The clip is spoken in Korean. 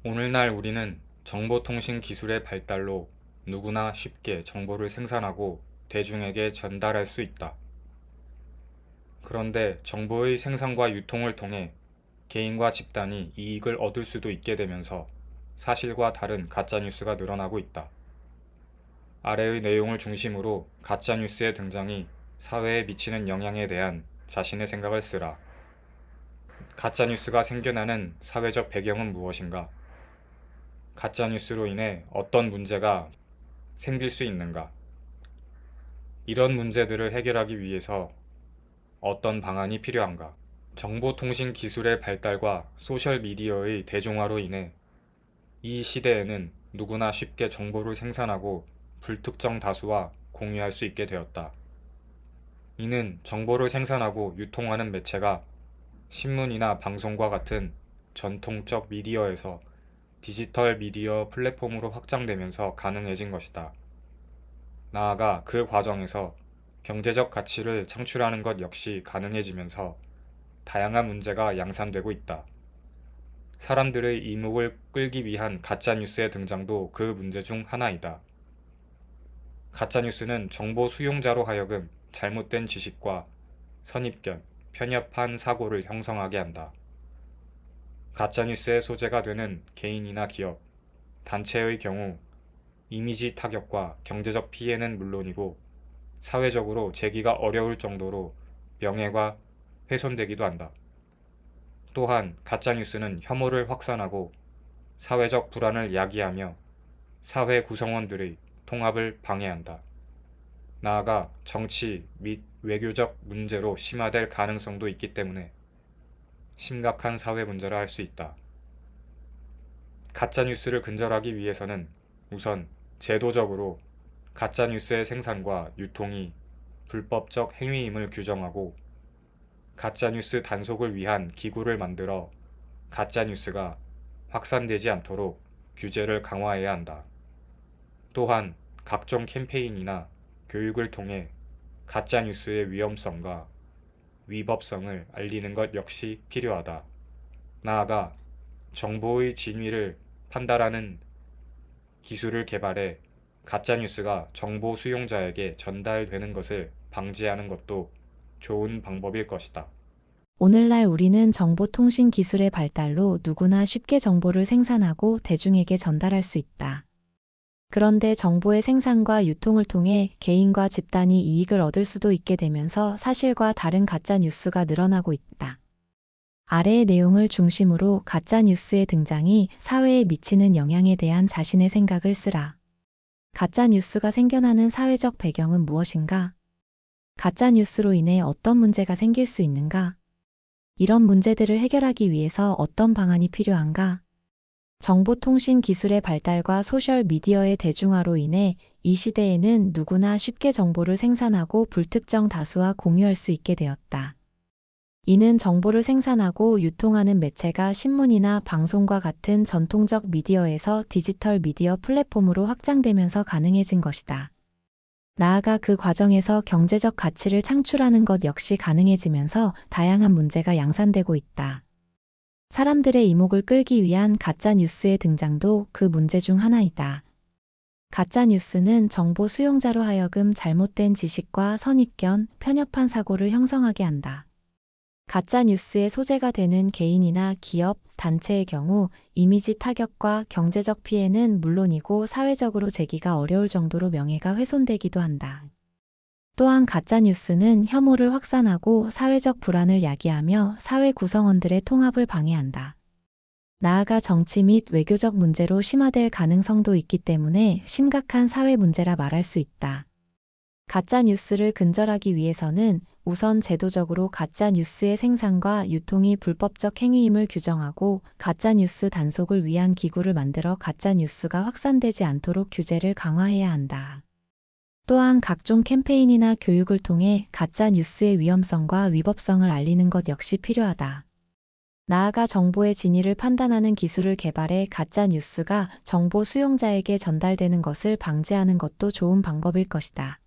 오늘날 우리는 정보통신 기술의 발달로 누구나 쉽게 정보를 생산하고 대중에게 전달할 수 있다. 그런데 정보의 생산과 유통을 통해 개인과 집단이 이익을 얻을 수도 있게 되면서 사실과 다른 가짜뉴스가 늘어나고 있다. 아래의 내용을 중심으로 가짜뉴스의 등장이 사회에 미치는 영향에 대한 자신의 생각을 쓰라. 가짜뉴스가 생겨나는 사회적 배경은 무엇인가? 가짜뉴스로 인해 어떤 문제가 생길 수 있는가? 이런 문제들을 해결하기 위해서 어떤 방안이 필요한가? 정보통신 기술의 발달과 소셜미디어의 대중화로 인해 이 시대에는 누구나 쉽게 정보를 생산하고 불특정 다수와 공유할 수 있게 되었다. 이는 정보를 생산하고 유통하는 매체가 신문이나 방송과 같은 전통적 미디어에서 디지털 미디어 플랫폼으로 확장되면서 가능해진 것이다. 나아가 그 과정에서 경제적 가치를 창출하는 것 역시 가능해지면서 다양한 문제가 양산되고 있다. 사람들의 이목을 끌기 위한 가짜뉴스의 등장도 그 문제 중 하나이다. 가짜뉴스는 정보 수용자로 하여금 잘못된 지식과 선입견, 편협한 사고를 형성하게 한다. 가짜뉴스의 소재가 되는 개인이나 기업, 단체의 경우 이미지 타격과 경제적 피해는 물론이고 사회적으로 재기가 어려울 정도로 명예가 훼손되기도 한다. 또한 가짜뉴스는 혐오를 확산하고 사회적 불안을 야기하며 사회 구성원들의 통합을 방해한다. 나아가 정치 및 외교적 문제로 심화될 가능성도 있기 때문에 심각한 사회 문제라 할 수 있다. 가짜뉴스를 근절하기 위해서는 우선 제도적으로 가짜뉴스의 생산과 유통이 불법적 행위임을 규정하고 가짜뉴스 단속을 위한 기구를 만들어 가짜뉴스가 확산되지 않도록 규제를 강화해야 한다. 또한 각종 캠페인이나 교육을 통해 가짜뉴스의 위험성과 위법성을 알리는 것 역시 필요하다. 나아가 정보의 진위를 판단하는 기술을 개발해 가짜뉴스가 정보 수용자에게 전달되는 것을 방지하는 것도 좋은 방법일 것이다. 오늘날 우리는 정보통신 기술의 발달로 누구나 쉽게 정보를 생산하고 대중에게 전달할 수 있다. 그런데 정보의 생산과 유통을 통해 개인과 집단이 이익을 얻을 수도 있게 되면서 사실과 다른 가짜 뉴스가 늘어나고 있다. 아래의 내용을 중심으로 가짜 뉴스의 등장이 사회에 미치는 영향에 대한 자신의 생각을 쓰라. 가짜 뉴스가 생겨나는 사회적 배경은 무엇인가? 가짜 뉴스로 인해 어떤 문제가 생길 수 있는가? 이런 문제들을 해결하기 위해서 어떤 방안이 필요한가? 정보통신 기술의 발달과 소셜미디어의 대중화로 인해 이 시대에는 누구나 쉽게 정보를 생산하고 불특정 다수와 공유할 수 있게 되었다. 이는 정보를 생산하고 유통하는 매체가 신문이나 방송과 같은 전통적 미디어에서 디지털 미디어 플랫폼으로 확장되면서 가능해진 것이다. 나아가 그 과정에서 경제적 가치를 창출하는 것 역시 가능해지면서 다양한 문제가 양산되고 있다. 사람들의 이목을 끌기 위한 가짜 뉴스의 등장도 그 문제 중 하나이다. 가짜 뉴스는 정보 수용자로 하여금 잘못된 지식과 선입견, 편협한 사고를 형성하게 한다. 가짜 뉴스의 소재가 되는 개인이나 기업, 단체의 경우 이미지 타격과 경제적 피해는 물론이고 사회적으로 재기가 어려울 정도로 명예가 훼손되기도 한다. 또한 가짜뉴스는 혐오를 확산하고 사회적 불안을 야기하며 사회 구성원들의 통합을 방해한다. 나아가 정치 및 외교적 문제로 심화될 가능성도 있기 때문에 심각한 사회 문제라 말할 수 있다. 가짜뉴스를 근절하기 위해서는 우선 제도적으로 가짜뉴스의 생산과 유통이 불법적 행위임을 규정하고 가짜뉴스 단속을 위한 기구를 만들어 가짜뉴스가 확산되지 않도록 규제를 강화해야 한다. 또한 각종 캠페인이나 교육을 통해 가짜 뉴스의 위험성과 위법성을 알리는 것 역시 필요하다. 나아가 정보의 진위를 판단하는 기술을 개발해 가짜 뉴스가 정보 수용자에게 전달되는 것을 방지하는 것도 좋은 방법일 것이다.